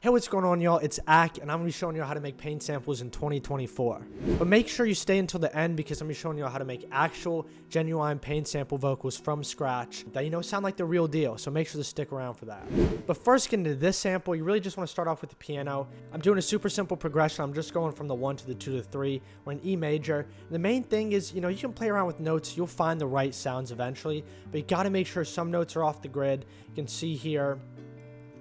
Hey, what's going on, y'all? It's Ak, and I'm going to be showing you how to make paint samples in 2024. But make sure you stay until the end because I'm going to be showing you how to make actual, genuine paint sample vocals from scratch that, sound like the real deal. So make sure to stick around for that. But first, getting into this sample, you really just want to start off with the piano. I'm doing a super simple progression. I'm just going from the 1 to the 2 to the 3. We're in E major. The main thing is, you can play around with notes. You'll find the right sounds eventually. But you got to make sure some notes are off the grid. You can see here,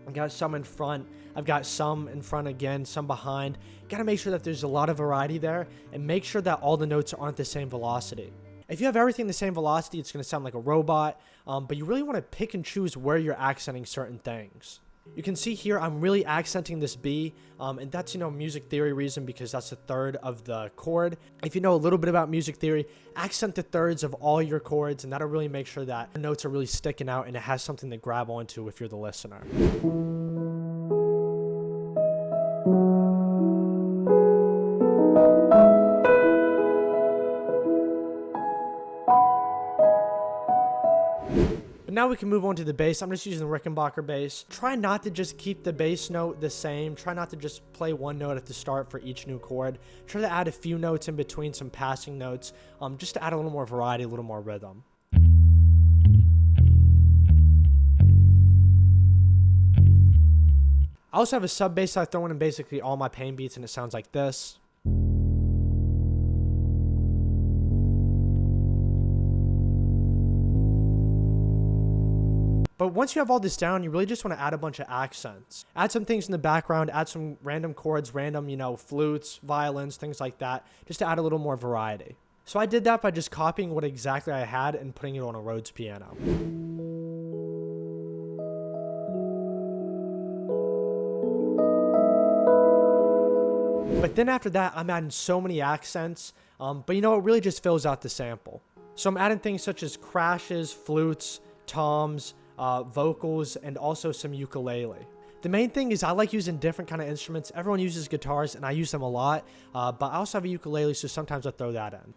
I've got some in front. I've got some in front again, some behind. Got to make sure that there's a lot of variety there and make sure that all the notes aren't the same velocity. If you have everything the same velocity, it's going to sound like a robot, but you really want to pick and choose where you're accenting certain things. You can see here I'm really accenting this B, and that's, music theory reason because that's the third of the chord. If you know a little bit about music theory, accent the thirds of all your chords, and that'll really make sure that the notes are really sticking out and it has something to grab onto if you're the listener. But now we can move on to the bass. I'm just using the Rickenbacker bass. Try not to just keep the bass note the same. Try not to just play one note at the start for each new chord. Try to add a few notes in between, some passing notes, just to add a little more variety, a little more rhythm. I also have a sub bass I throw in basically all my pain beats, and it sounds like this. But once you have all this down, you really just want to add a bunch of accents. Add some things in the background, add some random chords, random, flutes, violins, things like that, just to add a little more variety. So I did that by just copying what exactly I had and putting it on a Rhodes piano. But then after that, I'm adding so many accents, but it really just fills out the sample. So I'm adding things such as crashes, flutes, toms, vocals, and also some ukulele. The main thing is I like using different kind of instruments. Everyone uses guitars, and I use them a lot, but I also have a ukulele, so sometimes I throw that in.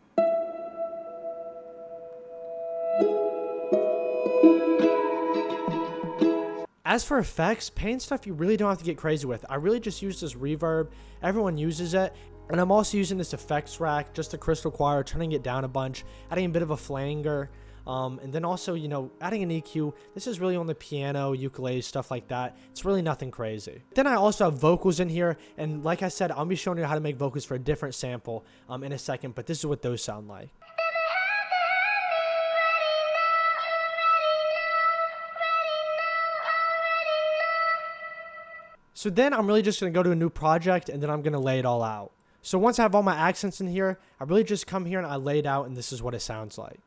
As for effects, paint stuff you really don't have to get crazy with. I really just use this reverb. Everyone uses it. And I'm also using this effects rack, just a crystal choir, turning it down a bunch, adding a bit of a flanger. And then also, adding an EQ. This is really on the piano, ukulele, stuff like that. It's really nothing crazy. Then I also have vocals in here. And like I said, I'll be showing you how to make vocals for a different sample in a second. But this is what those sound like. So then I'm really just going to go to a new project and then I'm going to lay it all out. So once I have all my accents in here, I really just come here and I lay it out and this is what it sounds like.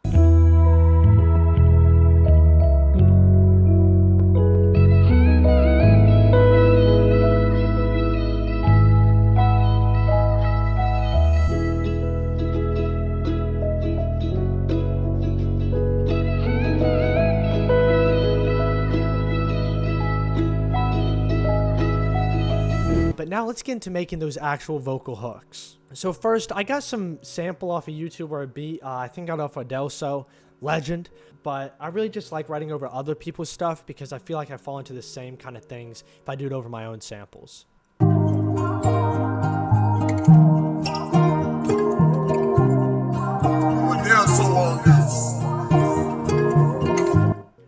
But now let's get into making those actual vocal hooks. So first, I got some sample off of YouTube or a beat. I think I got off of Delso, legend. But I really just like writing over other people's stuff because I feel like I fall into the same kind of things if I do it over my own samples.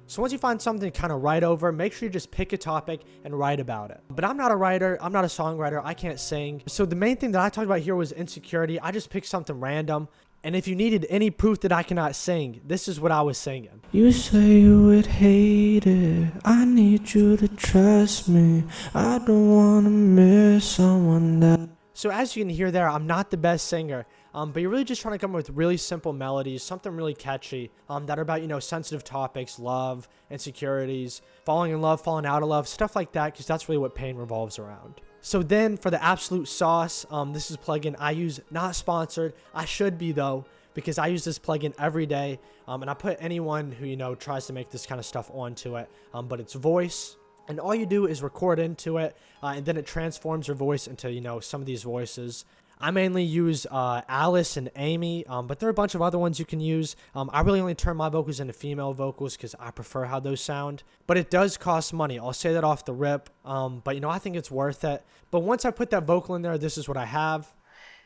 So once you find something to kind of write over, make sure you just pick a topic and write about it. But I'm not a writer. I'm not a songwriter. I can't sing. So the main thing that I talked about here was insecurity. I just picked something random. And if you needed any proof that I cannot sing, this is what I was singing. You say you would hate it. I need you to trust me. I don't want to miss someone that... So as you can hear there, I'm not the best singer, but you're really just trying to come up with really simple melodies, something really catchy, that are about, sensitive topics, love, insecurities, falling in love, falling out of love, stuff like that, because that's really what pain revolves around. So then for the absolute sauce, this is a plugin I use, not sponsored. I should be though, because I use this plugin every day, and I put anyone who, tries to make this kind of stuff onto it, but it's voice. And all you do is record into it, and then it transforms your voice into, some of these voices. I mainly use Alice and Amy, but there are a bunch of other ones you can use. I really only turn my vocals into female vocals because I prefer how those sound. But it does cost money. I'll say that off the rip. But you know, I think it's worth it. But once I put that vocal in there, this is what I have.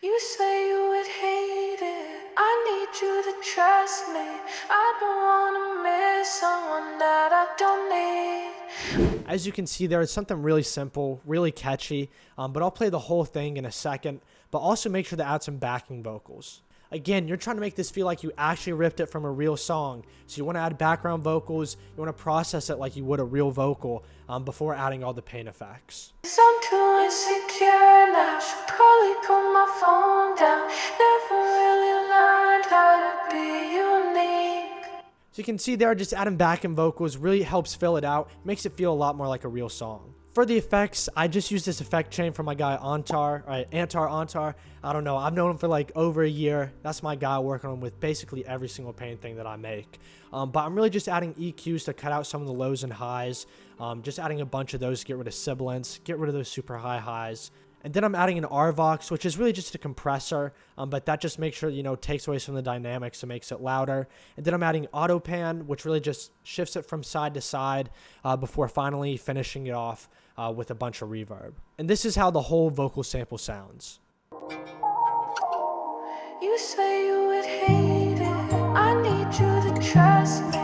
You say you would hate it. I need you to trust me. I don't wanna miss someone that I don't need. As you can see there, it's something really simple, really catchy, but I'll play the whole thing in a second, but also make sure to add some backing vocals. Again, you're trying to make this feel like you actually ripped it from a real song, so you want to add background vocals, you want to process it like you would a real vocal before adding all the paint effects. 'Cause I'm too insecure now, should probably put my phone down. Never really learned how to be unique. So you can see there, just adding backing vocals really helps fill it out, makes it feel a lot more like a real song. For the effects, I just used this effect chain from my guy Antar. I don't know, I've known him for like over a year. That's my guy working on with basically every single paint thing that I make. But I'm really just adding EQs to cut out some of the lows and highs. Just adding a bunch of those to get rid of sibilance, get rid of those super high highs. And then I'm adding an RVox, which is really just a compressor, but that just makes sure, you know, takes away some of the dynamics and makes it louder. And then I'm adding auto pan, which really just shifts it from side to side before finally finishing it off with a bunch of reverb. And this is how the whole vocal sample sounds. You say you would hate it. I need you to trust me.